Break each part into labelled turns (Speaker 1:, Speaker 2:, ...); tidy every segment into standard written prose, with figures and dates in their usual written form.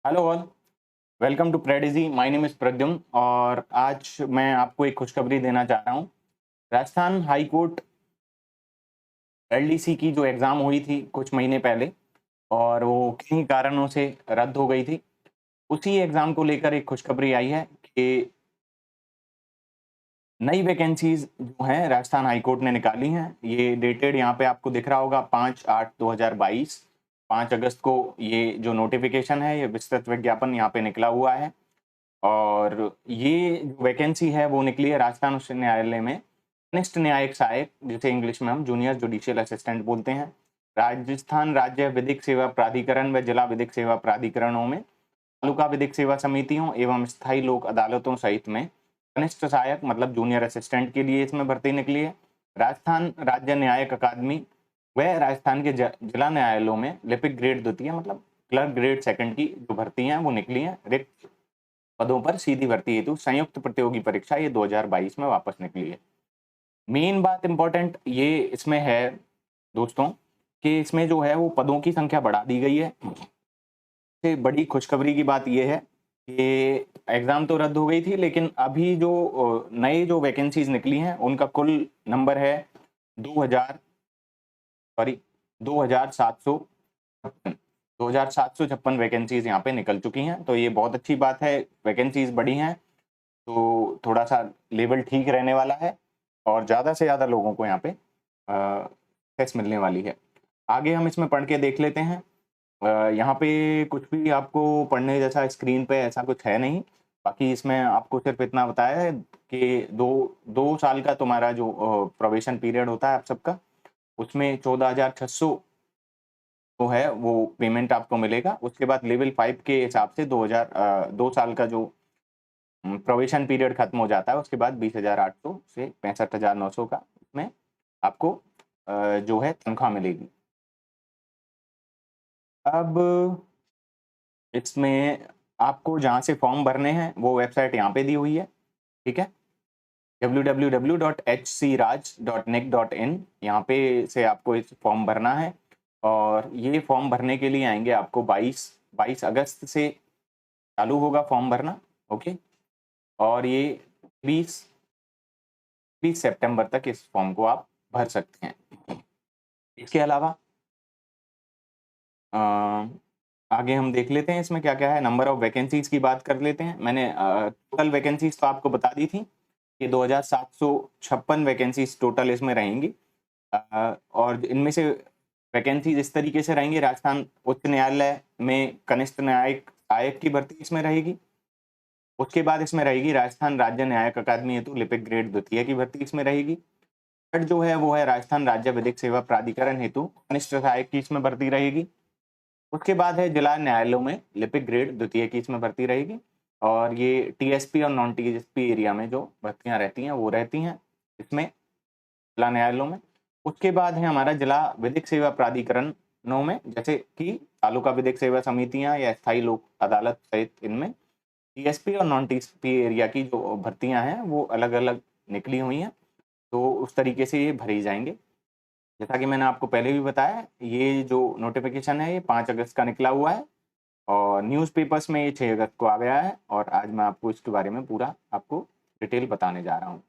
Speaker 1: Hello all, welcome to Prodigy. My name is Pradyumna और आज मैं आपको एक खुशखबरी देना चाह रहा हूँ। राजस्थान हाई कोर्ट एलडीसी की जो एग्ज़ाम हुई थी कुछ महीने पहले और वो किन्हीं कारणों से रद्द हो गई थी। उसी एग्ज़ाम को लेकर एक खुशखबरी आई है कि नई वैकेंसीज जो हैं राजस्थान हाई कोर्ट ने निकाली हैं। ये डेटेड यहाँ पे आपको दिख रहा होगा 5/8/2022। 5 अगस्त को ये जो नोटिफिकेशन है, ये विस्तृत विज्ञापन यहाँ पे निकला हुआ है। और ये जो वैकेंसी है वो निकली है राजस्थान उच्च न्यायालय में कनिष्ठ न्यायिक सहायक, जिसे इंग्लिश में हम जूनियर जुडिशियल असिस्टेंट बोलते हैं। राजस्थान राज्य विधिक सेवा प्राधिकरण व जिला विधिक सेवा प्राधिकरणों में, तालुका विधिक सेवा समितियों एवं स्थायी लोक अदालतों सहित में कनिष्ठ सहायक मतलब जूनियर असिस्टेंट के लिए इसमें भर्ती निकली है। राजस्थान राज्य न्यायिक अकादमी व राजस्थान के जिला न्यायालयों में लिपिक ग्रेड द्वितीय मतलब क्लर्क ग्रेड सेकंड की जो भर्ती हैं वो निकली हैं। रिक्त पदों पर सीधी भर्ती हेतु संयुक्त प्रतियोगी परीक्षा ये 2022 में वापस निकली है। मेन बात इंपॉर्टेंट ये इसमें है दोस्तों कि इसमें जो है वो पदों की संख्या बढ़ा दी गई है। सबसे बड़ी खुशखबरी की बात ये है कि एग्जाम तो रद्द हो गई थी, लेकिन अभी जो नए जो वैकेंसीज निकली हैं उनका कुल नंबर है 2756 वैकेंसीज यहाँ पे निकल चुकी हैं। तो ये बहुत अच्छी बात है, वैकेंसीज बढ़ी हैं तो थोड़ा सा लेवल ठीक रहने वाला है और ज़्यादा से ज़्यादा लोगों को यहाँ पे एक्सेस मिलने वाली है। आगे हम इसमें पढ़ के देख लेते हैं। यहाँ पे कुछ भी आपको पढ़ने जैसा स्क्रीन पे ऐसा कुछ है नहीं। बाकी इसमें आपको सिर्फ इतना बताया है कि दो 2 साल का तुम्हारा जो प्रोबेशन पीरियड होता है आप सबका, उसमें 14,600 जो है वो पेमेंट आपको मिलेगा। उसके बाद लेवल 5 के हिसाब से 2 साल का जो प्रोबेशन पीरियड खत्म हो जाता है, उसके बाद 20,800 से 65,900 का इसमें आपको जो है तनख्वाह मिलेगी। अब इसमें आपको जहाँ से फॉर्म भरने हैं वो वेबसाइट यहाँ पे दी हुई है, ठीक है? www.hcraj.nic.in यहाँ पे से आपको इस फॉर्म भरना है और ये फॉर्म भरने के लिए आएंगे आपको 22 अगस्त से चालू होगा फॉर्म भरना, ओके? और ये 20 सितंबर तक इस फॉर्म को आप भर सकते हैं। इसके अलावा आगे हम देख लेते हैं इसमें क्या-क्या है। नंबर ऑफ वैकेंसीज की बात कर लेते हैं। मैंने टोटल वैकेंसीज तो आपको बता दी थी कि 2,756 वैकेंसीज टोटल इसमें रहेंगी। और इनमें से वैकेंसीज इस तरीके से रहेंगी। राजस्थान उच्च न्यायालय में कनिष्ठ न्यायिक सहायक की भर्ती इसमें रहेगी। उसके बाद इसमें रहेगी राजस्थान राज्य न्यायिक अकादमी हेतु लिपिक ग्रेड द्वितीय की भर्ती इसमें रहेगी। थर्ड जो है वो है राजस्थान राज्य विधिक सेवा प्राधिकरण हेतु कनिष्ठ सहायक की इसमें भर्ती रहेगी। उसके बाद है जिला न्यायालयों में लिपिक ग्रेड द्वितीय की इसमें भर्ती रहेगी। और ये टीएसपी और नॉन टीएसपी एरिया में जो भर्तियां रहती हैं वो रहती हैं इसमें जिला न्यायालयों में। उसके बाद है हमारा जिला विधिक सेवा प्राधिकरणों में, जैसे कि तालुका विधिक सेवा समितियां या स्थायी लोक अदालत सहित इनमें टीएसपी और नॉन टीएसपी एरिया की जो भर्तियां हैं वो अलग अलग निकली हुई हैं। तो उस तरीके से ये भरी जाएंगे। जैसा कि मैंने आपको पहले भी बताया, ये जो नोटिफिकेशन है ये 5 अगस्त का निकला हुआ है और न्यूज़पेपर्स में ये 6 अगस्त को आ गया है और आज मैं आपको इसके बारे में पूरा आपको डिटेल बताने जा रहा हूँ।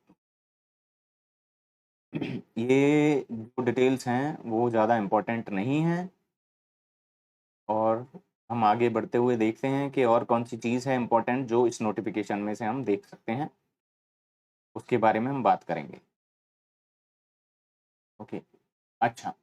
Speaker 1: ये जो डिटेल्स हैं वो ज़्यादा इम्पोर्टेंट नहीं हैं और हम आगे बढ़ते हुए देखते हैं कि और कौन सी चीज़ है इम्पोर्टेंट जो इस नोटिफिकेशन में से हम देख सकते हैं, उसके बारे में हम बात करेंगे। ओके, अच्छा।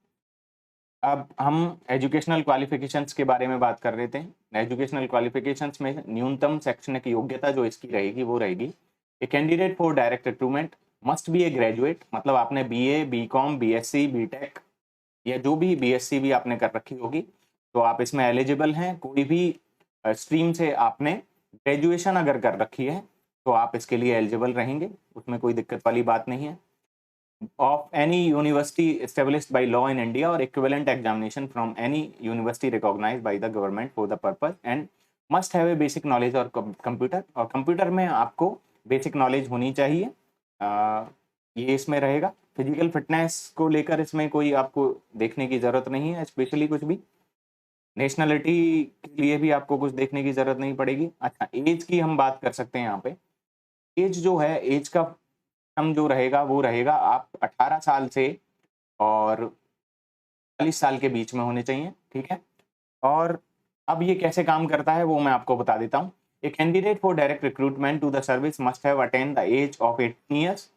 Speaker 1: अब हम एजुकेशनल क्वालिफिकेशंस के बारे में बात कर लेते हैं। एजुकेशनल क्वालिफिकेशंस में न्यूनतम शैक्षणिक योग्यता जो इसकी रहेगी वो रहेगी, ए candidate for direct recruitment must be A graduate, मतलब आपने बीए, बीकॉम, बीएससी, बीटेक या जो भी बीएससी भी आपने कर रखी होगी तो आप इसमें एलिजिबल हैं। कोई भी स्ट्रीम से आपने ग्रेजुएशन अगर कर रखी है तो आप इसके लिए एलिजिबल रहेंगे, उसमें कोई दिक्कत वाली बात नहीं है। of any university established by law in India or equivalent examination from any university recognized by the government for the purpose and must have a basic knowledge और कंप्यूटर, और कंप्यूटर में आपको बेसिक नॉलेज होनी चाहिए। ये इसमें रहेगा। Physical fitness को लेकर इसमें कोई आपको देखने की ज़रूरत नहीं है स्पेशली कुछ भी। नेशनलिटी के के लिए भी आपको कुछ देखने की जरूरत नहीं पड़ेगी। अच्छा, एज की हम बात कर सकते हैं यहाँ पे। एज जो है, एज का हम जो रहेगा वो रहेगा आप 18 साल से और 40 साल के बीच में होने चाहिए, ठीक है। और अब ये कैसे काम करता है वो मैं आपको बता देता हूँ। A candidate for direct recruitment to the service must have attend the age of 18 years,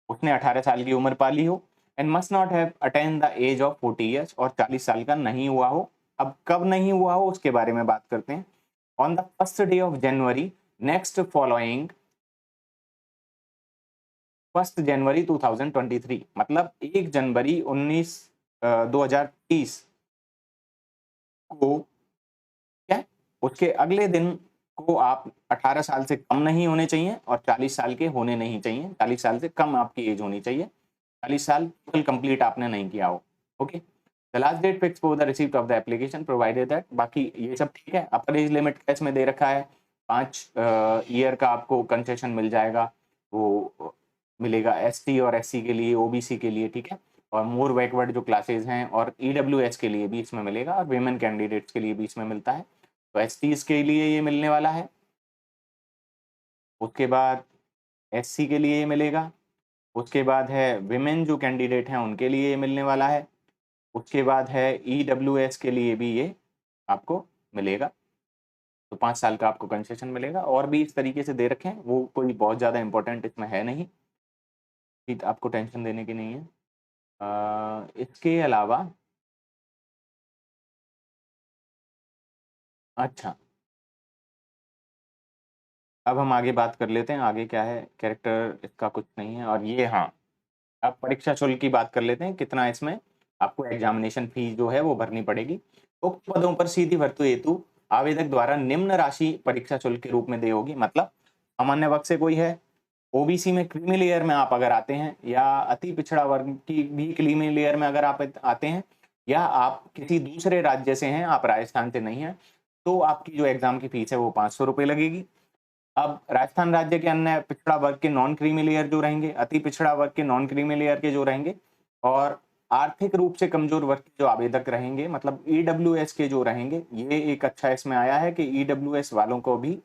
Speaker 1: उसने 18 साल की उम्र पाली हो, and must not have attend the age of 40 years, और 40 साल का नहीं हुआ हो। अब कब नहीं हुआ हो उसके बारे में बात करते हैं। On the first day of January next following 1 जनवरी 2023, मतलब 1 जनवरी 2030 को क्या, उसके अगले दिन को आप 18 साल से कम नहीं होने चाहिए और 40 साल के होने नहीं चाहिए। 40 साल से कम आपकी एज होनी चाहिए, 40 साल टोटल कंप्लीट आपने नहीं किया हो। Okay, the last date fix for the receipt of the application provided that, बाकी ये सब ठीक है। अपर एज लिमिट कैस में दे रखा है, 5 ईयर का आपको कंसेशन मिल जाएगा, वो मिलेगा एसटी और एससी के लिए, ओबीसी के लिए, ठीक है। और मोर बैकवर्ड जो क्लासेज हैं और ईडब्ल्यूएस के लिए भी इसमें मिलेगा, और वीमेन कैंडिडेट्स के लिए भी इसमें मिलता है। तो एसटीज के लिए ये मिलने वाला है, उसके बाद एससी के लिए ये मिलेगा, उसके बाद है विमेन जो कैंडिडेट हैं उनके लिए ये मिलने वाला है, उसके बाद है ईडब्ल्यूएस के लिए भी ये आपको मिलेगा। तो 5 साल का आपको कंसेशन मिलेगा, और भी इस तरीके से दे रखे हैं, वो कोई बहुत ज़्यादा इंपॉर्टेंट इसमें है नहीं, ठीक, आपको टेंशन देने की नहीं है। इसके अलावा अच्छा, अब हम आगे बात कर लेते हैं। आगे क्या है, कैरेक्टर इसका कुछ नहीं है। और ये, हाँ, अब परीक्षा शुल्क की बात कर लेते हैं, कितना इसमें आपको एग्जामिनेशन फीस जो है वो भरनी पड़ेगी। उक्त पदों पर सीधी भर्ती हेतु आवेदक द्वारा निम्न राशि परीक्षा शुल्क के रूप में देय होगी। मतलब सामान्य वर्ग से कोई है, ओबीसी में क्रीमी लेयर में आप अगर आते हैं, या अति पिछड़ा वर्ग की भी क्रीमी लेयर में अगर आप आते हैं, या आप किसी दूसरे राज्य से हैं, आप राजस्थान से नहीं हैं, तो आपकी जो एग्जाम की फीस है वो 500 रुपये लगेगी। अब राजस्थान राज्य के अन्य पिछड़ा वर्ग के नॉन क्रीमी लेयर जो रहेंगे, अति पिछड़ा वर्ग के नॉन क्रीमी लेयर के जो रहेंगे, और आर्थिक रूप से कमजोर वर्ग के जो आवेदक रहेंगे, मतलब ईडब्ल्यूएस के जो रहेंगे, ये एक अच्छा इसमें आया है कि ईडब्ल्यूएस वालों को भी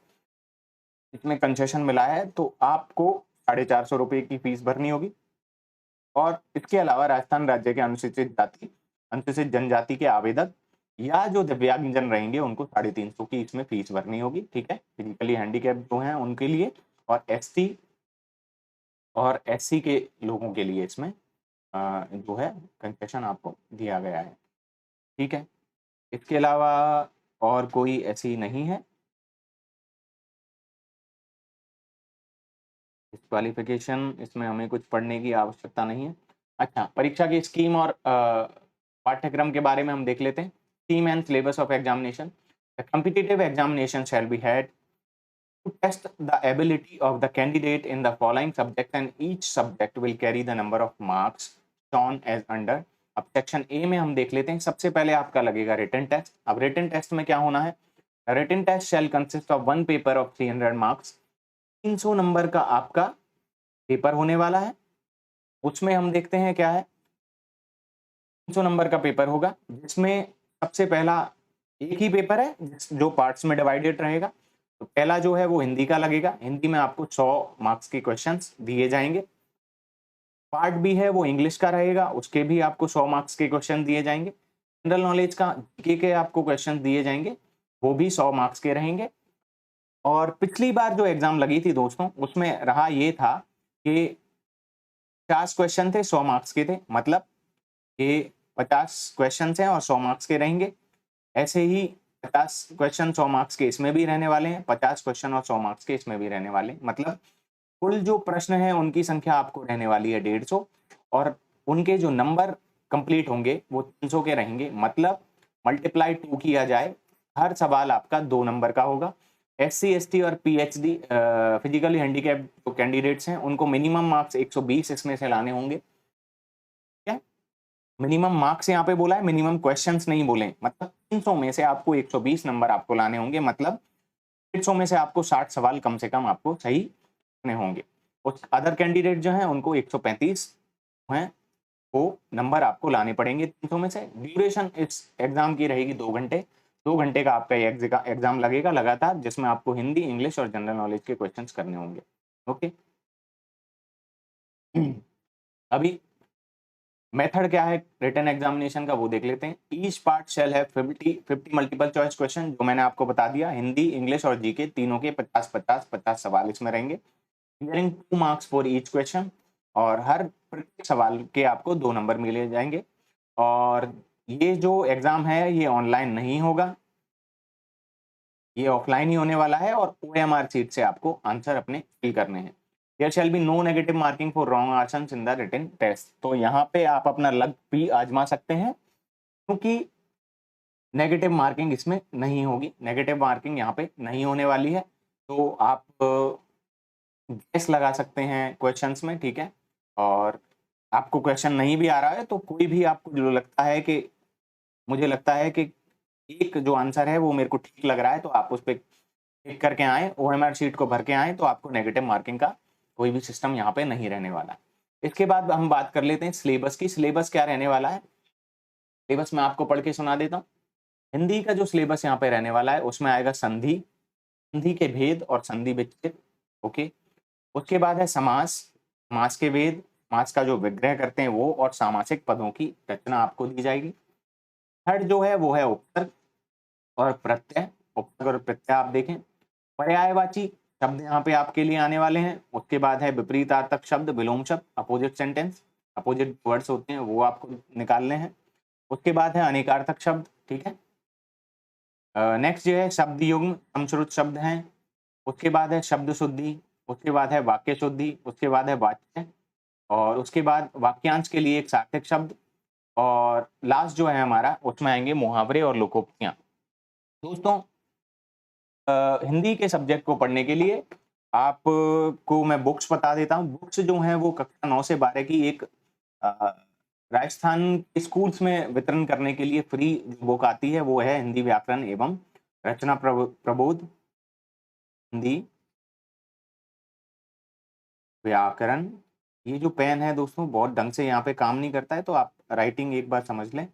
Speaker 1: इसमें कंसेशन मिला है, तो आपको 450 रुपये की फीस भरनी होगी। और इसके अलावा राजस्थान राज्य के अनुसूचित जाति, अनुसूचित जनजाति के आवेदक या जो दिव्यांगजन रहेंगे उनको 350 की इसमें फीस भरनी होगी, ठीक है। फिजिकली हैंडीकैप जो हैं उनके लिए, और एसटी और एससी के लोगों के लिए इसमें जो है कंसेशन आपको दिया गया है, ठीक है। इसके अलावा और कोई ऐसी नहीं है क्वालिफिकेशन, इसमें हमें कुछ पढ़ने की आवश्यकता नहीं है। अच्छा, परीक्षा की स्कीम और पाठ्यक्रम के बारे में हम देख लेते हैं। Theme and syllabus of examination, the competitive examination shall be had to test the ability of the candidate in the following subjects, and each subject will carry the number of marks shown as under। अब section A में हम देख लेते हैं। सबसे पहले आपका लगेगा रिटन टेस्ट। अब रिटन टेस्ट में क्या होना है, written test shall consist of 1 paper of 300 marks, 300 number का आपका पेपर होने वाला है। उसमें हम देखते हैं क्या है, 300 नंबर का पेपर होगा, जिसमें सबसे पहला एक ही पेपर है जो पार्ट्स में डिवाइडेड रहेगा। तो पहला जो है वो हिंदी का लगेगा, हिंदी में आपको 100 मार्क्स के क्वेश्चंस दिए जाएंगे। पार्ट बी है वो इंग्लिश का रहेगा, उसके भी आपको 100 मार्क्स के क्वेश्चन दिए जाएंगे। जनरल नॉलेज का जीके के आपको क्वेश्चन दिए जाएंगे, वो भी 100 मार्क्स के रहेंगे। और पिछली बार जो एग्जाम लगी थी दोस्तों, उसमें रहा ये था कि 50 क्वेश्चन थे, 100 मार्क्स के थे, मतलब ये 50 क्वेश्चन हैं और 100 मार्क्स के रहेंगे। ऐसे ही 50 क्वेश्चन 100 मार्क्स के इसमें भी रहने वाले हैं, 50 क्वेश्चन और 100 मार्क्स के इसमें भी रहने वाले हैं। मतलब कुल जो प्रश्न है उनकी संख्या आपको रहने वाली है 150, और उनके जो नंबर कंप्लीट होंगे वो 300 के रहेंगे। मतलब मल्टीप्लाई 2 किया जाए, हर सवाल आपका 2 नंबर का होगा। एससी एसटी और पीएचडी फिजिकली हैंडीकैप जो कैंडिडेट्स हैं उनको मिनिमम मार्क्स 120 इसमें से लाने होंगे। क्या मिनिमम मार्क्स यहाँ पे बोला है, मिनिमम क्वेश्चंस नहीं बोले। मतलब 300 में से आपको 120 नंबर आपको लाने होंगे, मतलब 150 में से आपको 60 सवाल कम से कम आपको सही करने होंगे। उस अदर कैंडिडेट जो हैं उनको 135 हैं वो नंबर आपको लाने पड़ेंगे 300 में से। ड्यूरेशन इस एग्जाम की रहेगी 2 घंटे। 2 घंटे का आपका ये एग्जाम लगेगा लगातार, जिसमें आपको हिंदी, इंग्लिश और जनरल नॉलेज के क्वेश्चंस करने होंगे। ओके। अभी मेथड क्या है रिटन एग्जामिनेशन का वो देख लेते हैं। ईच पार्ट शेल है 50 मल्टीपल चॉइस क्वेश्चन, जो मैंने आपको बता दिया। हिंदी, इंग्लिश और जीके तीनों के 50 सवाल इसमें रहेंगे। Clearing 2 marks for each question, और हर प्रत्येक सवाल के आपको 2 नंबर मिले जाएंगे। और ये जो एग्जाम है ये ऑनलाइन नहीं होगा, ये ऑफलाइन ही होने वाला है, और OMR शीट से आपको आंसर अपने फिल करने हैं। There shall be no negative marking for wrong answers in the written test. तो यहाँ पे आप अपना लक भी आजमा सकते हैं, क्योंकि नेगेटिव मार्किंग इसमें नहीं होगी, नेगेटिव मार्किंग यहाँ पे नहीं होने वाली है। तो आप गेस लगा सकते हैं क्वेश्चंस में, ठीक है। और आपको क्वेश्चन नहीं भी आ रहा है तो कोई भी आपको जो लगता है कि, मुझे लगता है कि एक जो आंसर है वो मेरे को ठीक लग रहा है, तो आप उस पर क्लिक करके आए, OMR शीट को भर के आए, तो आपको नेगेटिव मार्किंग का कोई भी सिस्टम यहाँ पे नहीं रहने वाला। इसके बाद हम बात कर लेते हैं सिलेबस की। सिलेबस क्या रहने वाला है, सिलेबस मैं आपको पढ़ के सुना देता हूँ। हिंदी का जो सिलेबस यहाँ पे रहने वाला है उसमें आएगा संधि, संधि के भेद और संधि विच्छेद। ओके। उसके बाद है समास, समास के भेद, समास का जो विग्रह करते हैं वो, और सामासिक पदों की रचना आपको दी जाएगी। थर्ड जो है वो है उपसर्ग और प्रत्यय। उपसर्ग और प्रत्यय आप देखें। पर्यायवाची शब्द यहाँ पे आपके लिए आने वाले हैं। उसके बाद है विपरीतार्थक शब्द, विलोम शब्द, अपोजिट सेंटेंस, अपोजिट वर्ड्स होते हैं वो आपको निकालने हैं। उसके बाद है अनेकार्थक शब्द, ठीक है। नेक्स्ट जो है शब्द युग्म, समश्रुत शब्द हैं। उसके बाद है शब्द शुद्धि, उसके बाद है वाक्य शुद्धि, उसके बाद है वाच्य, और उसके बाद वाक्यांश के लिए एक सार्थक शब्द, और लास्ट जो है हमारा उसमें आएंगे मुहावरे और लोकोक्तियां। दोस्तों, हिंदी के सब्जेक्ट को पढ़ने के लिए आपको मैं बुक्स बता देता हूँ। बुक्स जो हैं वो कक्षा 9 से 12 की एक राजस्थान के स्कूल्स में वितरण करने के लिए फ्री बुक आती है, वो है हिंदी व्याकरण एवं रचना प्रबोध, हिंदी व्याकरण। ये जो पेन है दोस्तों बहुत ढंग से यहाँ पे काम नहीं करता है, तो आप राइटिंग एक बार समझ लें,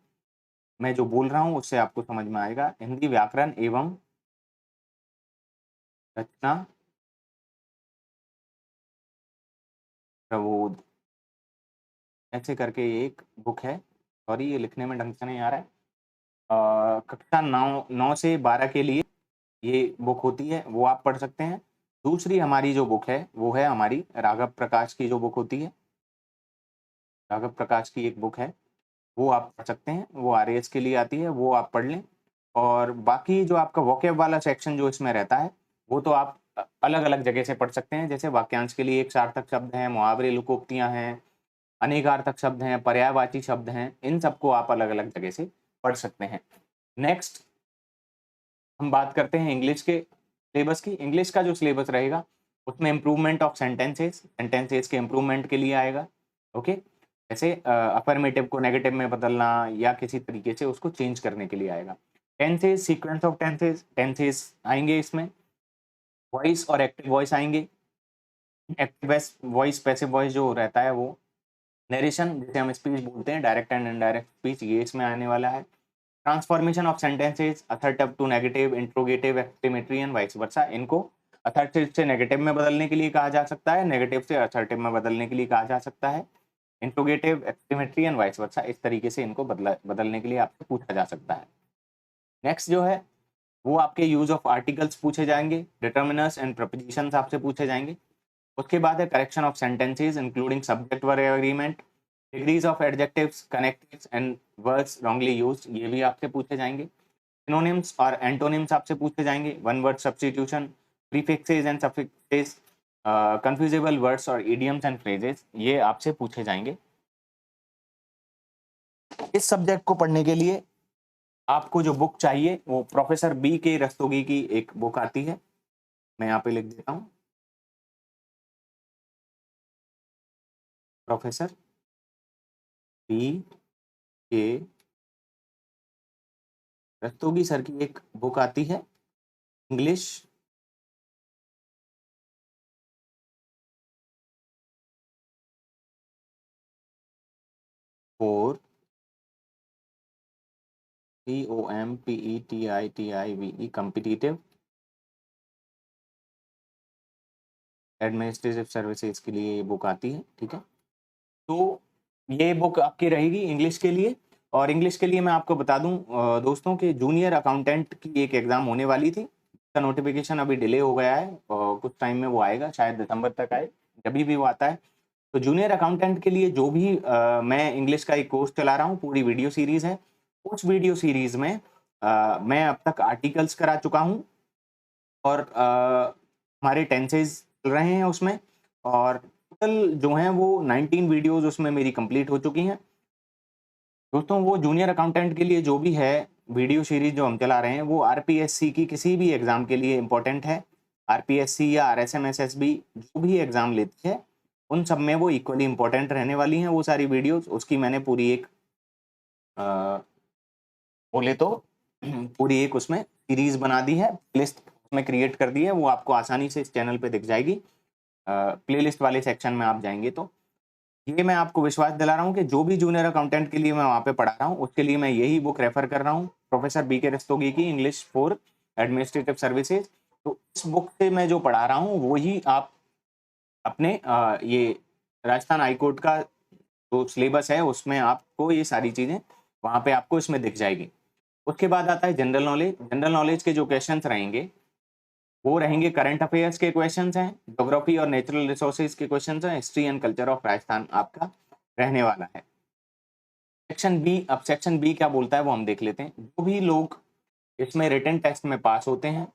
Speaker 1: मैं जो बोल रहा हूँ उससे आपको समझ में आएगा। हिंदी व्याकरण एवं रचना प्रबोध, ऐसे करके एक बुक है। सॉरी, ये लिखने में ढंग से नहीं आ रहा है। कक्षा 9 से 12 के लिए ये बुक होती है, वो आप पढ़ सकते हैं। दूसरी हमारी जो बुक है वो है हमारी राघव प्रकाश की जो बुक होती है, राघव प्रकाश की एक बुक है, वो आप पढ़ सकते हैं। वो RAS के लिए आती है, वो आप पढ़ लें। और बाकी जो आपका वोकेब वाला सेक्शन जो इसमें रहता है वो तो आप अलग अलग जगह से पढ़ सकते हैं। जैसे वाक्यांश के लिए एक सार्थक शब्द है, मुहावरे लोकोक्तियां हैं, अनेकार्थक शब्द हैं, पर्यायवाची शब्द हैं, इन सबको आप अलग अलग जगह से पढ़ सकते हैं। नेक्स्ट हम बात करते हैं इंग्लिश के सिलेबस की। इंग्लिश का जो सिलेबस रहेगा उसमें इम्प्रूवमेंट ऑफ सेंटेंसेस, सेंटेंसेस के इम्प्रूवमेंट के लिए आएगा। ओके। जैसे अफर्मेटिव को नेगेटिव में बदलना या किसी तरीके से उसको चेंज करने के लिए आएगा। Tenses, sequence of tenses, tenses आएंगे इसमें। वॉइस और एक्टिव वॉइस आएंगे। एक्टिव वॉइस, पैसिव वॉइस जो रहता है वो। नरेशन जिसे हम स्पीच बोलते हैं, डायरेक्ट एंड इनडायरेक्ट स्पीच, ये इसमें आने वाला है। Transformation of sentences, assertive to negative, interrogative, exclamatory and vice versa. इनको असर्टिव से नेगेटिव में बदलने के लिए कहा जा सकता है, नेगेटिव से असर्टिव में बदलने के लिए कहा जा सकता है। इंट्रोगेटिव, एक्सक्लेमेटरी एंड वाइस वर्सा, इस तरीके से इनको बदलने के लिए आपसे पूछा जा सकता है। नेक्स्ट जो है वो आपके यूज ऑफ आर्टिकल्स पूछे जाएंगे, डिटर्मिनर्स एंड प्रपोजिशंस आपसे पूछे जाएंगे। उसके बाद है correction of sentences including subject verb agreement, degrees of adjectives, connectives and words wrongly used, ये भी आपसे पूछे जाएंगे। सिनोनिम्स और एंटोनिम्स आपसे पूछे जाएंगे। One word substitution, prefixes and suffixes, confusable words और इडियम्स एंड फ्रेजेस, ये आपसे पूछे जाएंगे। इस सब्जेक्ट को पढ़ने के लिए आपको जो बुक चाहिए वो प्रोफेसर BK रस्तोगी की एक बुक आती है, मैं यहाँ पे लिख देता हूँ। प्रोफेसर BK रस्तोगी सर की एक बुक आती है, English for COMPETITIVE competitive administrative services के लिए ये बुक आती है, ठीक है। तो ये बुक आपकी रहेगी इंग्लिश के लिए। और इंग्लिश के लिए मैं आपको बता दूं दोस्तों कि जूनियर अकाउंटेंट की एक एग्जाम होने वाली थी, उसका नोटिफिकेशन अभी डिले हो गया है और कुछ टाइम में वो आएगा, शायद दिसंबर तक आए, जब भी वो आता है। तो जूनियर अकाउंटेंट के लिए जो भी मैं इंग्लिश का एक कोर्स चला रहा हूँ, पूरी वीडियो सीरीज है। उस वीडियो सीरीज में मैं अब तक आर्टिकल्स करा चुका हूँ और हमारे टेंसेज चल रहे हैं उसमें, और टोटल जो हैं वो 19 वीडियोस उसमें मेरी कंप्लीट हो चुकी हैं। दोस्तों वो जूनियर अकाउंटेंट के लिए जो भी है वीडियो सीरीज जो हम चला रहे हैं वो आरपीएससी की किसी भी एग्जाम के लिए इम्पोर्टेंट है। आरपीएससी या आरएसएम एसएसबी जो भी एग्जाम लेती है उन सब में वो इक्वली इम्पोर्टेंट रहने वाली हैं वो सारी वीडियोस। उसकी मैंने पूरी एक बोले तो पूरी एक उसमें सीरीज बना दी है, लिस्ट उसमें क्रिएट कर दी है, वो आपको आसानी से इस चैनल पे दिख जाएगी। प्लेलिस्ट वाले सेक्शन में आप जाएंगे तो ये मैं आपको विश्वास दिला रहा हूँ कि जो भी जूनियर अकाउंटेंट के लिए मैं वहाँ पे पढ़ा रहा हूँ उसके लिए मैं यही बुक रेफर कर रहा हूँ, प्रोफेसर बीके रस्तोगी की इंग्लिश फॉर एडमिनिस्ट्रेटिव सर्विसेज। तो इस बुक से मैं जो पढ़ा रहा हूँ वो ही आप अपने ये राजस्थान हाईकोर्ट का जो सिलेबस है उसमें आपको ये सारी चीजें वहाँ पे आपको इसमें दिख जाएगी। उसके बाद आता है जनरल नॉलेज। जनरल नॉलेज के जो क्वेश्चंस रहेंगे वो रहेंगे करंट अफेयर्स के क्वेश्चंस हैं, ज्योग्राफी और नेचुरल रिसोर्सेज के क्वेश्चंस हैं, history and culture of Rajasthan आपका रहने वाला है। सेक्शन बी, अब सेक्शन बी क्या बोलता है वो हम देख लेते हैं। जो भी लोग इसमें रिटन टेस्ट में पास होते हैं,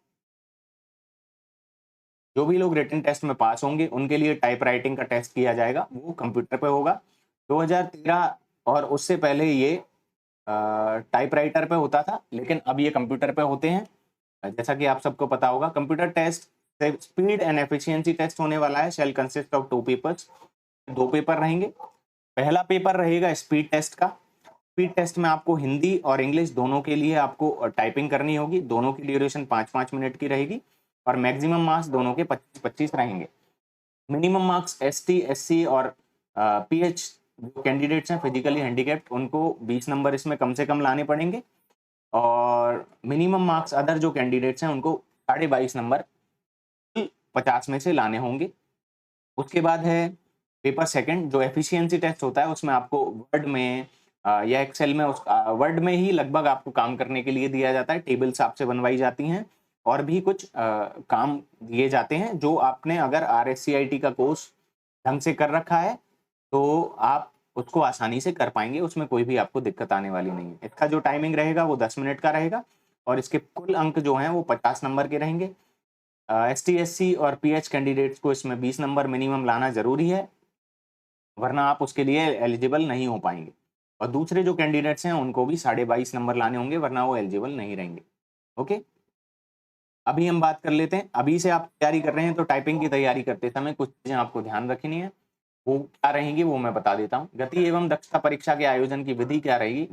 Speaker 1: जो भी लोग रिटन टेस्ट में पास होंगे उनके लिए टाइप राइटिंग का टेस्ट किया जाएगा, वो कंप्यूटर पे होगा। 2013 और उससे पहले ये टाइप राइटर पे होता था, लेकिन अब ये कंप्यूटर पे होते हैं। जैसा कि आप सबको पता होगा, computer test speed and efficiency test होने वाला है, shall consist of 2 papers. 2 paper रहेंगे। पहला पेपर रहेगा स्पीड टेस्ट का। स्पीड टेस्ट में आपको हिंदी और इंग्लिश दोनों के लिए आपको टाइपिंग करनी होगी, दोनों की ड्यूरेशन 5-5 मिनट की रहेगी और मैक्सिमम मार्क्स दोनों के 25-25 रहेंगे। मिनिमम मार्क्स एसटी, एससी और पीएच जो कैंडिडेट्स हैं फिजिकली हैंडीकैप्ड उनको 20 नंबर इसमें कम से कम लाने पड़ेंगे, और मिनिमम मार्क्स अदर जो कैंडिडेट्स हैं उनको 22.5 नंबर 50 में से लाने होंगे। उसके बाद है पेपर सेकंड जो एफिशिएंसी टेस्ट होता है, उसमें आपको वर्ड में या एक्सेल में वर्ड में ही लगभग आपको काम करने के लिए दिया जाता है, टेबल्स आपसे बनवाई जाती हैं और भी कुछ काम दिए जाते हैं जो आपने अगर आरएससीआईटी का कोर्स ढंग से कर रखा है तो आप उसको आसानी से कर पाएंगे, उसमें कोई भी आपको दिक्कत आने वाली नहीं है। इसका जो टाइमिंग रहेगा वो 10 मिनट का रहेगा और इसके कुल अंक जो हैं वो 50 नंबर के रहेंगे। एसटी, एससी और पीएच कैंडिडेट्स को इसमें 20 नंबर मिनिमम लाना जरूरी है, वरना आप उसके लिए एलिजिबल नहीं हो पाएंगे। और दूसरे जो कैंडिडेट्स हैं उनको भी 22.5 नंबर लाने होंगे, वरना वो एलिजिबल नहीं रहेंगे। ओके, अभी हम बात कर लेते हैं। अभी से आप तैयारी कर रहे हैं तो टाइपिंग की तैयारी करते समय कुछ चीजें आपको ध्यान रखनी है, वो क्या रहेंगी वो मैं बता देता हूँ। गति एवं दक्षता परीक्षा के आयोजन की विधि क्या रहेगी।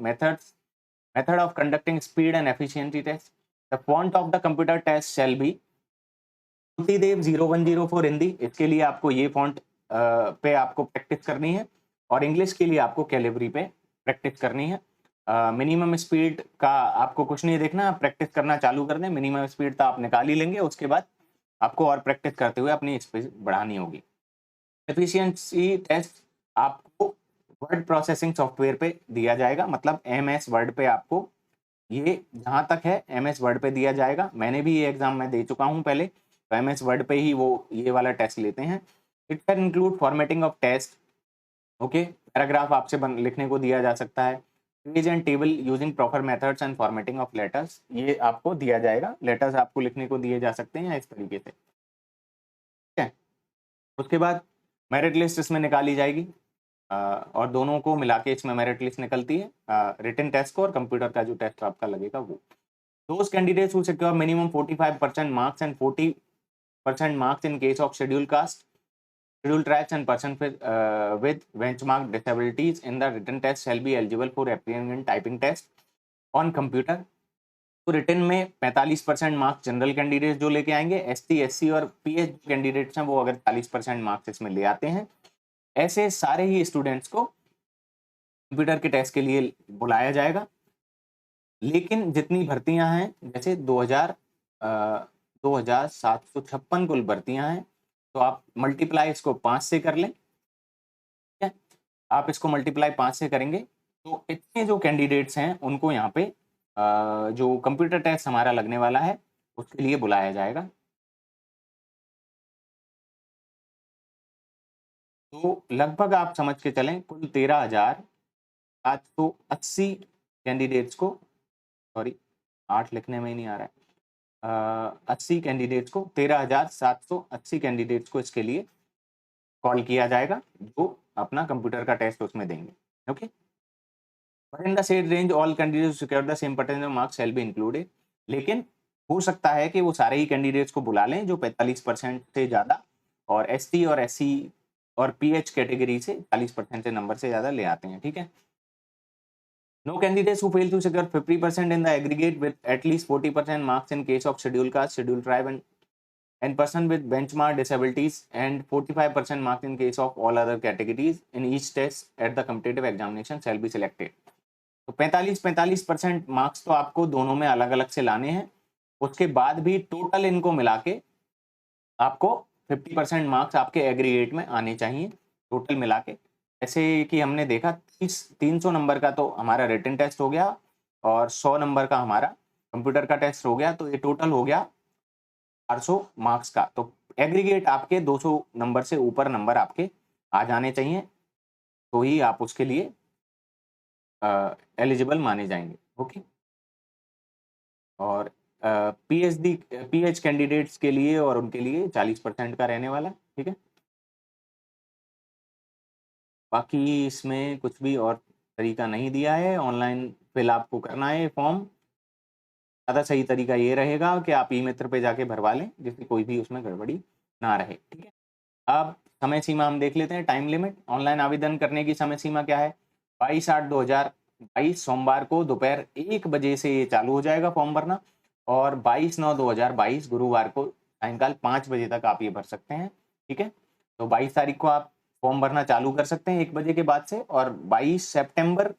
Speaker 1: Method of conducting speed and efficiency test. The font of the computer test shall be Dev 0104 Hindi. इसके लिए आपको ये फॉन्ट पे आपको प्रैक्टिस करनी है, और इंग्लिश के लिए आपको कैलिबरी पे प्रैक्टिस करनी है। मिनिमम स्पीड का आपको कुछ नहीं देखना, आप प्रैक्टिस करना चालू कर दें। मिनिमम स्पीड तो आप निकाल ही लेंगे, उसके बाद आपको और प्रैक्टिस करते हुए अपनी स्पीड बढ़ानी होगी। एफिशिएंसी टेस्ट आपको वर्ड प्रोसेसिंग सॉफ्टवेयर पे दिया जाएगा, मतलब एमएस वर्ड पे आपको, ये जहां तक है एमएस वर्ड पे दिया जाएगा। मैंने भी ये एग्जाम में दे चुका हूं पहले, तो एमएस वर्ड पे ही वो ये वाला टेस्ट लेते हैं। It can include formatting of test. Okay, paragraph आपसे लिखने को दिया जा सकता है। Page and table using proper methods and formatting of letters, ये आपको दिया जाएगा। लेटर्स आपको लिखने को दिए जा सकते हैं इस तरीके से, ठीक है। उसके बाद मेरिट लिस्ट इसमें निकाली जाएगी, और दोनों को मिला के इसमें मेरिट लिस्ट निकलती है, रिटन टेस्ट को और कंप्यूटर का जो टेस्ट आपका लगेगा वो। Those candidates who secure minimum 45% marks and 40% marks in case of scheduled caste, scheduled tribes and person with benchmark disabilities in the written test shall be eligible for appearing in typing test on computer। तो written में 45% marks general candidate जो लेके आएंगे, ST, SC और pH candidates हैं वो अगर 40% marks इसमें ले आते हैं, ऐसे सारे ही स्टूडेंट्स को कंप्यूटर के टेस्ट के लिए बुलाया जाएगा। लेकिन जितनी भर्तियां हैं, जैसे 2756 कुल भर्तियां हैं, तो आप मल्टीप्लाई इसको 5 से कर लें। ठीक है, आप इसको मल्टीप्लाई 5 से करेंगे तो इतने जो कैंडिडेट्स हैं उनको यहाँ पे जो कंप्यूटर टेस्ट हमारा लगने वाला है उसके लिए बुलाया जाएगा। तो लगभग आप समझ के चलें कुल 13,780 कैंडिडेट्स को, सॉरी 8 लिखने में ही नहीं आ रहा है, 80 कैंडिडेट्स को, 13,780 कैंडिडेट्स को इसके लिए कॉल किया जाएगा जो अपना कंप्यूटर का टेस्ट उसमें देंगे। Okay, but in the same range all candidates secure the same percentage of marks shall be included. लेकिन हो सकता है कि वो सारे ही कैंडिडेट्स को बुला लें जो 45% से ज़्यादा और एसटी और एससी और पीएच कैटेगरी से 40% से नंबर से ज़्यादा ले आते हैं। ठीक है, no candidates who fail to secure 50% in the aggregate with at least 40% marks in case of scheduled caste, scheduled tribe and person with benchmark disabilities and 45% marks in case of all other categories in each test at the competitive examination shall be selected। तो 45% marks तो आपको दोनों में अलग अलग से लाने हैं, उसके बाद भी टोटल इनको मिला के आपको 50% मार्क्स आपके एग्रीगेट में आने चाहिए टोटल मिला के। ऐसे कि हमने देखा 300 नंबर का तो हमारा रिटन टेस्ट हो गया और 100 नंबर का हमारा कंप्यूटर का टेस्ट हो गया, तो ये टोटल हो गया 400 मार्क्स का। तो एग्रीगेट आपके 200 नंबर से ऊपर नंबर आपके आ जाने चाहिए, तो ही आप उसके लिए एलिजिबल माने जाएंगे। ओके, और पीएच कैंडिडेट्स के लिए और उनके लिए 40% का रहने वाला। ठीक है, बाकी इसमें कुछ भी और तरीका नहीं दिया है, ऑनलाइन फिल आपको करना है फॉर्म। ज़्यादा सही तरीका ये रहेगा कि आप ई मित्र पे जाके भरवा लें जिससे कोई भी उसमें गड़बड़ी ना रहे। ठीक है, अब समय सीमा हम देख लेते हैं। टाइम लिमिट ऑनलाइन आवेदन करने की समय सीमा क्या है? 22/8/2022 सोमवार को दोपहर 1 बजे से ये चालू हो जाएगा फॉर्म भरना, और 22/9/2022 गुरुवार को सायंकाल 5 बजे तक आप ये भर सकते हैं। ठीक है, तो 22 तारीख को आप फॉर्म भरना चालू कर सकते हैं 1 बजे के बाद से, और 22 सितंबर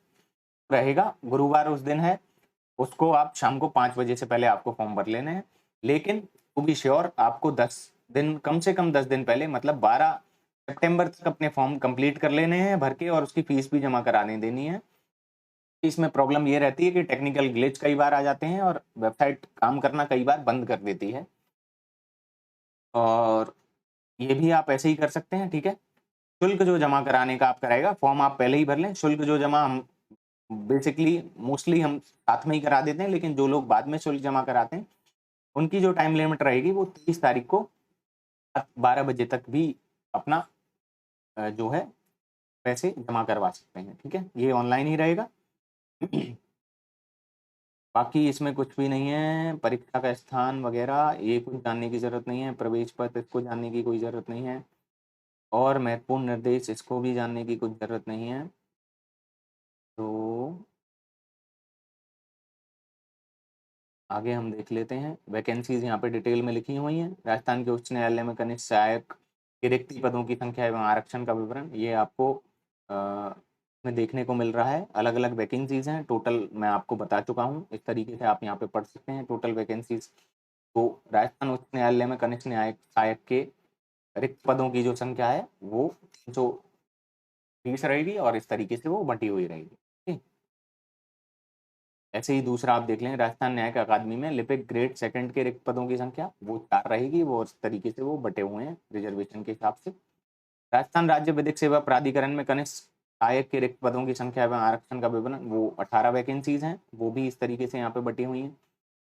Speaker 1: रहेगा, गुरुवार उस दिन है, उसको आप शाम को 5 बजे से पहले आपको फॉर्म भर लेने हैं। लेकिन टू बी श्योर आपको 10 दिन, कम से कम 10 दिन पहले, मतलब 12 सितंबर तक अपने फॉर्म कंप्लीट कर लेने हैं भर के, और उसकी फीस भी जमा कराने देनी है। इसमें प्रॉब्लम ये रहती है कि टेक्निकल ग्लिच कई बार आ जाते हैं और वेबसाइट काम करना कई बार बंद कर देती है, और ये भी आप ऐसे ही कर सकते हैं। ठीक है, शुल्क जो जमा कराने का आप कराएगा, फॉर्म आप पहले ही भर लें, शुल्क जो जमा हम बेसिकली मोस्टली हम साथ में ही करा देते हैं, लेकिन जो लोग बाद में शुल्क जमा कराते हैं उनकी जो टाइम लिमिट रहेगी वो 30 तारीख को 12 बजे तक भी अपना जो है पैसे जमा करवा सकते हैं। ठीक है, ये ऑनलाइन ही रहेगा। बाकी इसमें कुछ भी नहीं है, परीक्षा का स्थान वगैरह ये कुछ जानने की ज़रूरत नहीं है, प्रवेश पत्र इसको जानने की कोई ज़रूरत नहीं है, और महत्वपूर्ण निर्देश इसको भी जानने की कुछ ज़रूरत नहीं है। तो आगे हम देख लेते हैं, वैकेंसीज यहाँ पे डिटेल में लिखी हुई हैं। राजस्थान के उच्च न्यायालय में कनिष्ठ सहायक के रिक्त पदों की संख्या एवं आरक्षण का विवरण ये आपको में देखने को मिल रहा है। अलग अलग वैकेंसीज हैं, टोटल मैं आपको बता चुका हूँ, इस तरीके से आप यहाँ पे पढ़ सकते हैं टोटल वैकेंसीज। तो राजस्थान उच्च न्यायालय में कनिष्ठ न्यायिक सहायक के रिक्त पदों की जो संख्या है वो 330 रहेगी, और इस तरीके से वो बंटी हुई रहेगी। ठीक, ऐसे ही दूसरा आप देख लें, राजस्थान न्यायिक अकादमी में लिपिक ग्रेड सेकंड के रिक्त पदों की संख्या वो 4 रहेगी, वो इस तरीके से वो बटे हुए हैं रिजर्वेशन के हिसाब से। राजस्थान राज्य विधिक सेवा प्राधिकरण में कनिष्ठ सहायक के रिक्त पदों की संख्या एवं आरक्षण का विवरण वो 18 वैकेंसीज हैं, वो भी इस तरीके से यहाँ पे बटी हुई हैं।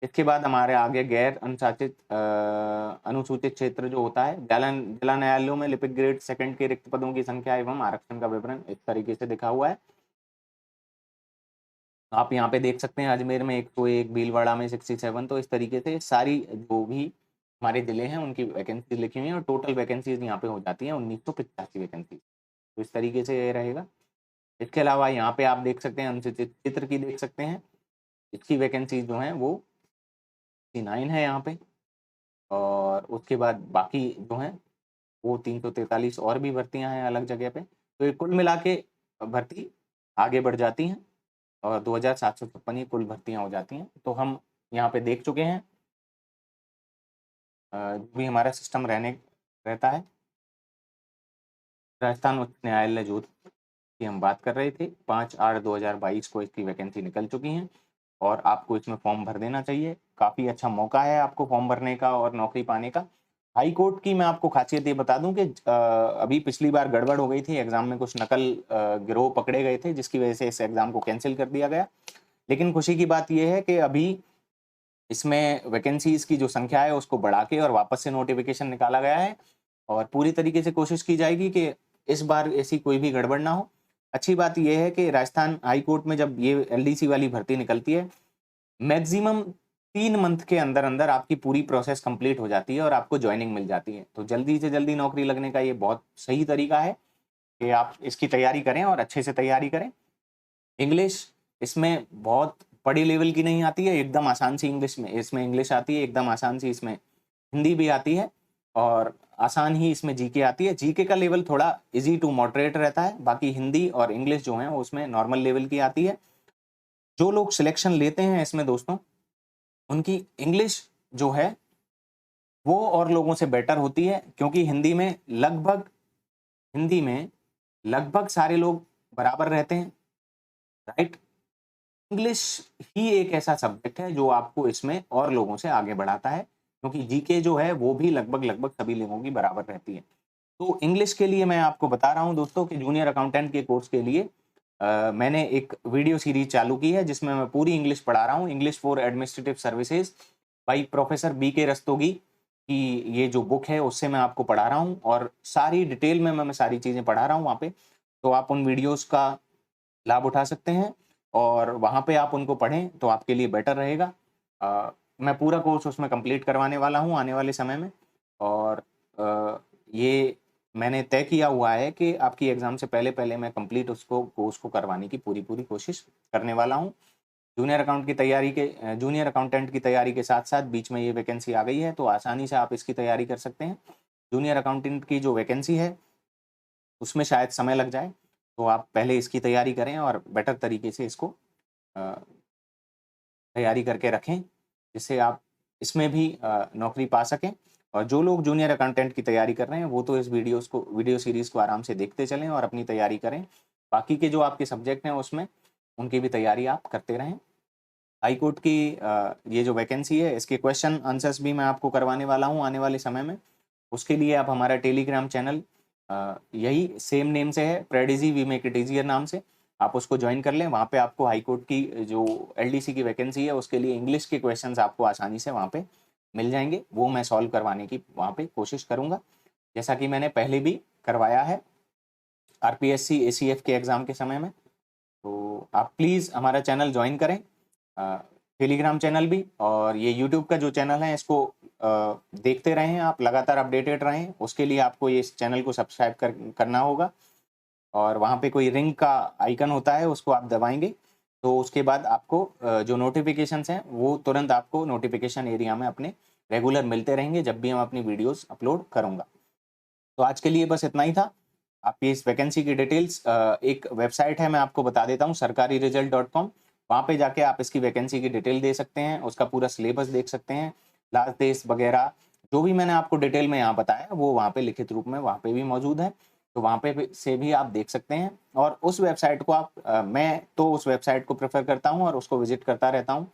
Speaker 1: इसके बाद हमारे आगे गैर अनुशासित अनुसूचित क्षेत्र जो होता है, जिला न्यायालयों में लिपिक ग्रेड सेकंड के रिक्त पदों की संख्या एवं आरक्षण का विवरण इस तरीके से दिखा हुआ है। आप यहाँ पे देख सकते हैं, अजमेर में 101, भीलवाड़ा में 67, तो इस तरीके से सारी जो भी हमारे जिले हैं उनकी वैकेंसीज लिखी हुई हैं, और टोटल वैकेंसीज यहाँ पे हो जाती हैं 1985 वैकेंसी। तो इस तरीके से ये रहेगा। इसके अलावा यहाँ पे आप देख सकते हैं अनुसूचित क्षेत्र की देख सकते हैं, इसकी वैकेंसी जो है वो 9 है यहाँ पे, और उसके बाद बाकी जो हैं वो 343 और भी भर्तियां हैं अलग जगह पे। तो ये कुल मिला के भर्ती आगे बढ़ जाती हैं, और 2756 ये कुल भर्तियां हो जाती हैं। तो हम यहाँ पे देख चुके हैं जो भी हमारा सिस्टम रहता है। राजस्थान उच्च न्यायालय जोधपुर की हम बात कर रहे थे, 5/8/2022 को इसकी वैकेंसी निकल चुकी हैं और आपको इसमें फॉर्म भर देना चाहिए। काफ़ी अच्छा मौका है आपको फॉर्म भरने का और नौकरी पाने का। हाई कोर्ट की मैं आपको खासियत ये बता दूं कि अभी पिछली बार गड़बड़ हो गई थी एग्जाम में, कुछ नकल गिरोह पकड़े गए थे जिसकी वजह से इस एग्जाम को कैंसिल कर दिया गया। लेकिन खुशी की बात यह है कि अभी इसमें वैकेंसीज की जो संख्या है उसको बढ़ा के और वापस से नोटिफिकेशन निकाला गया है और पूरी तरीके से कोशिश की जाएगी कि इस बार ऐसी कोई भी गड़बड़ ना हो। अच्छी बात यह है कि राजस्थान हाई कोर्ट में जब ये एलडीसी वाली भर्ती निकलती है, मैक्सिमम 3 मंथ के अंदर अंदर आपकी पूरी प्रोसेस कंप्लीट हो जाती है और आपको ज्वाइनिंग मिल जाती है। तो जल्दी से जल्दी नौकरी लगने का ये बहुत सही तरीका है कि आप इसकी तैयारी करें और अच्छे से तैयारी करें। इंग्लिश इसमें बहुत बड़ी लेवल की नहीं आती है, एकदम आसान सी इसमें इंग्लिश आती है, एकदम आसान सी इसमें हिंदी भी आती है और आसान ही इसमें जीके आती है। जीके का लेवल थोड़ा इजी टू मॉडरेट रहता है, बाकी हिंदी और इंग्लिश जो है उसमें नॉर्मल लेवल की आती है। जो लोग सिलेक्शन लेते हैं इसमें दोस्तों, उनकी इंग्लिश जो है वो और लोगों से बेटर होती है, क्योंकि हिंदी में लगभग सारे लोग बराबर रहते हैं, राइट। इंग्लिश ही एक ऐसा सब्जेक्ट है जो आपको इसमें और लोगों से आगे बढ़ाता है, क्योंकि जीके जो है वो भी लगभग लगभग सभी लोगों की बराबर रहती है। तो इंग्लिश के लिए मैं आपको बता रहा हूँ दोस्तों कि जूनियर अकाउंटेंट के कोर्स के लिए मैंने एक वीडियो सीरीज चालू की है जिसमें मैं पूरी इंग्लिश पढ़ा रहा हूँ। English for administrative services by professor BK Rastogi की ये जो बुक है उससे मैं आपको पढ़ा रहा हूँ और सारी डिटेल में मैं सारी चीज़ें पढ़ा रहा हूँ वहाँ पे। तो आप उन वीडियोस का लाभ उठा सकते हैं और वहाँ पे आप उनको पढ़ें तो आपके लिए बेटर रहेगा। मैं पूरा कोर्स उसमें कंप्लीट करवाने वाला हूँ आने वाले समय में और ये मैंने तय किया हुआ है कि आपकी एग्ज़ाम से पहले मैं कंप्लीट उसको कोर्स को करवाने की पूरी कोशिश करने वाला हूँ। जूनियर अकाउंटेंट की तैयारी के साथ-साथ बीच में ये वैकेंसी आ गई है, तो आसानी से आप इसकी तैयारी कर सकते हैं। जूनियर अकाउंटेंट की जो वैकेंसी है, उसमें शायद समय लग जाए, तो आप पहले इसकी तैयारी करें और बेटर तरीके से इसको अ, तैयारी करके रखें, जिससे आप इसमें भी नौकरी पा सकें। और जो लोग जूनियर अकाउंटेंट की तैयारी कर रहे हैं, वो तो इस वीडियो सीरीज़ को आराम से देखते चलें और अपनी तैयारी करें। बाकी के जो आपके सब्जेक्ट हैं उसमें, उनकी भी तैयारी आप करते रहें। हाई कोर्ट की ये जो वैकेंसी है इसके क्वेश्चन आंसर्स भी मैं आपको करवाने वाला हूँ आने वाले समय में। उसके लिए आप हमारा टेलीग्राम चैनल यही सेम नेम से है, प्रेडिजी वी मेक इट ईजियर नाम से, आप उसको ज्वाइन कर लें। वहाँ पे आपको हाई कोर्ट की जो एलडीसी की वैकेंसी है उसके लिए इंग्लिश के क्वेश्चंस आपको आसानी से वहाँ पे मिल जाएंगे, वो मैं सॉल्व करवाने की वहाँ पे कोशिश करूँगा, जैसा कि मैंने पहले भी करवाया है RPSC ACF के एग्ज़ाम के समय में। तो आप प्लीज़ हमारा चैनल ज्वाइन करें, टेलीग्राम चैनल भी, और ये यूट्यूब का जो चैनल है इसको देखते रहें, आप लगातार अपडेटेड रहें। उसके लिए आपको ये इस चैनल को सब्सक्राइब करना होगा और वहाँ पे कोई रिंग का आइकन होता है, उसको आप दबाएंगे तो उसके बाद आपको जो नोटिफिकेशंस हैं वो तुरंत आपको नोटिफिकेशन एरिया में अपने रेगुलर मिलते रहेंगे जब भी हम अपनी वीडियोस अपलोड करूँगा। तो आज के लिए बस इतना ही था। आपकी इस वैकेंसी की डिटेल्स, एक वेबसाइट है मैं आपको बता देता हूँ, sarkariresult.com। वहाँ पे जाके आप इसकी वैकेंसी की डिटेल दे सकते हैं, उसका पूरा सिलेबस देख सकते हैं, लास्ट डेज वगैरह जो भी मैंने आपको डिटेल में यहाँ बताया वो वहाँ पे लिखित रूप में वहाँ पे भी मौजूद है। तो वहाँ पे से भी आप देख सकते हैं और उस वेबसाइट को आप मैं तो उस वेबसाइट को प्रेफर करता हूँ और उसको विजिट करता रहता हूँ,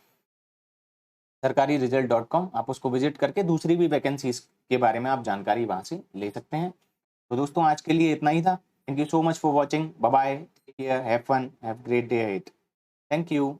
Speaker 1: sarkariresult.com। आप उसको विजिट करके दूसरी भी वैकेंसीज के बारे में आप जानकारी वहाँ से ले सकते हैं। तो दोस्तों आज के लिए इतना ही था। Thank you so much for watching. Bye bye, take care, have fun, have great day ahead. Thank you.